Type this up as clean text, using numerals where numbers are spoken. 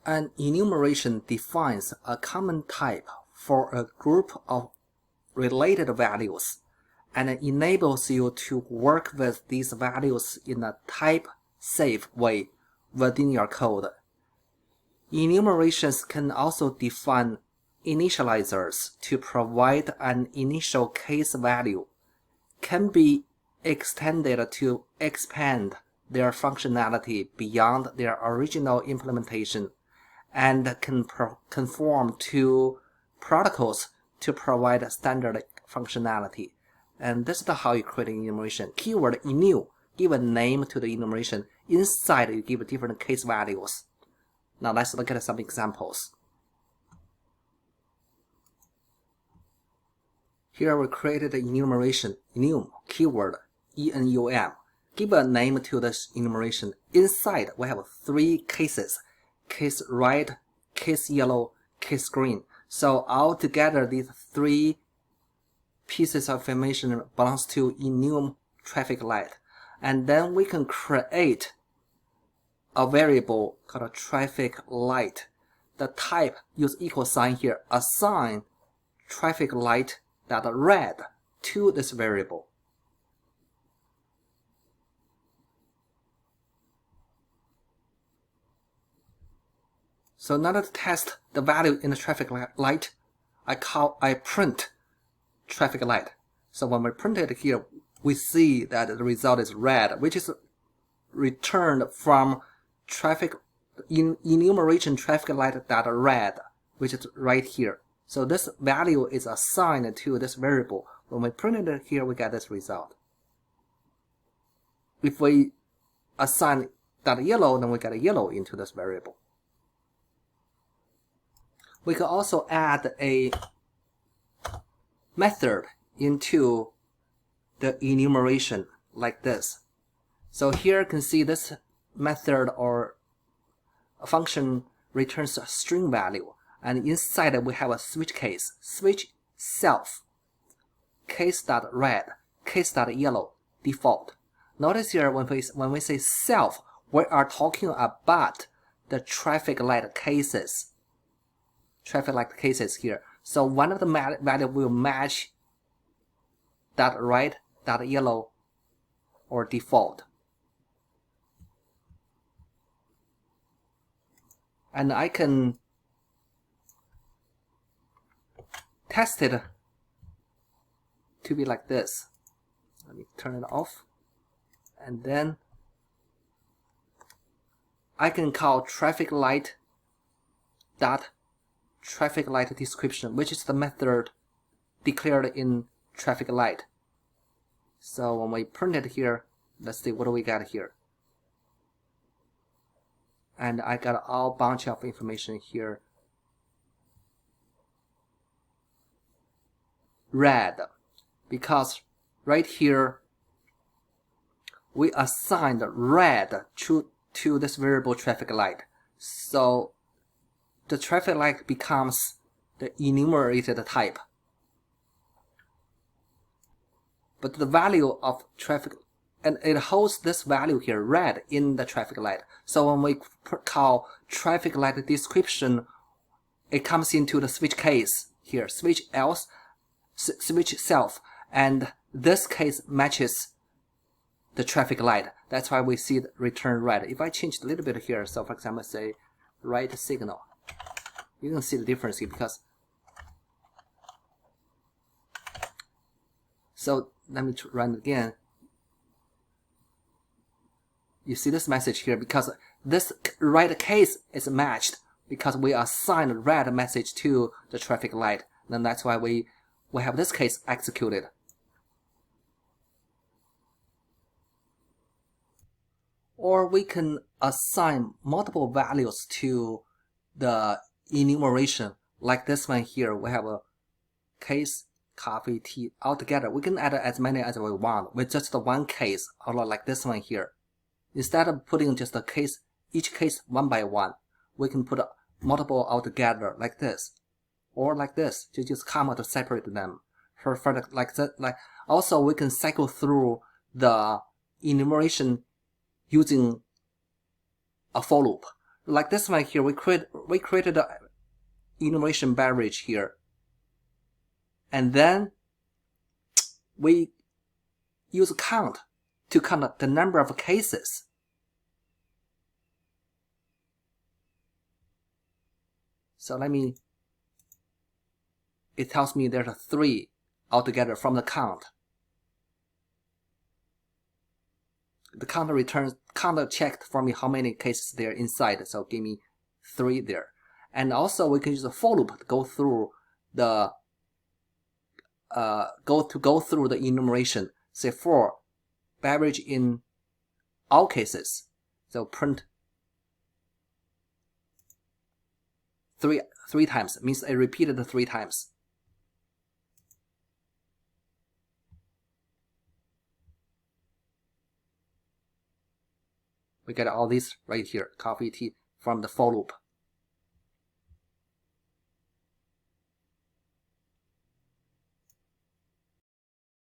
An enumeration defines a common type for a group of related values and enables you to work with these values in a type-safe way within your code. Enumerations can also define initializers to provide an initial case value, can be extended to expand their functionality beyond their original implementation, and can conform to protocols to provide standard functionality. And this is how you create an enumeration. Keyword enum, give a name to the enumeration. Inside, you give different case values. Now let's look at some examples. Here we created an enumeration, enum, keyword, enum. Give a name to this enumeration. Inside, we have 3 cases. Case red, case yellow, case green. So altogether, these 3 pieces of information belongs to enum traffic light. And then we can create a variable called a traffic light. The type, use equal sign here, assign traffic light that red to this variable. So now to test the value in the traffic light, I print traffic light. So when we print it here, we see that the result is red, which is returned from enumeration traffic light data red, which is right here. So this value is assigned to this variable. When we print it here, we get this result. If we assign that yellow, then we get a yellow into this variable. We can also add a method into the enumeration like this. So here you can see this method or a function returns a string value, and inside we have a switch case, switch self, case.red, case.yellow, default. Notice here when we say self, we are talking about the traffic light cases. Traffic light cases here. So one of the value will match that red, that yellow, or default. And I can test it to be like this. Let me turn it off. And then I can call traffic light description, which is the method declared in traffic light. So when we print it here, let's see what do we got here. And I got a bunch of information here. Red, because right here we assigned red to this variable traffic light. So the traffic light becomes the enumerated type. But the value of traffic, and it holds this value here, red, in the traffic light. So when we call traffic light description, it comes into the switch case here, switch else, switch self, and this case matches the traffic light. That's why we see the return red. If I change a little bit here, so for example, say red signal, you can see the difference here because. So let me run it again. You see this message here because this red case is matched because we assigned red message to the traffic light. Then that's why we have this case executed. Or we can assign multiple values to the enumeration, like this one here. We have a case, coffee, tea, altogether. We can add as many as we want with just the one case, or like this one here. Instead of putting just a case, each case one by one, we can put multiple altogether like this, or like this, to just comma to separate them. For like that, like also we can cycle through the enumeration using a for loop. like this one here, we created the enumeration beverage here, and then we use count to count the number of cases. So it tells me there's 3 altogether from the count. The counter checked for me how many cases there inside, so give me 3 there. And also we can use a for loop to go through the enumeration. Say for beverage in all cases, so print 3 times, means I repeated 3 times. We get all these right here, copy T from the for loop.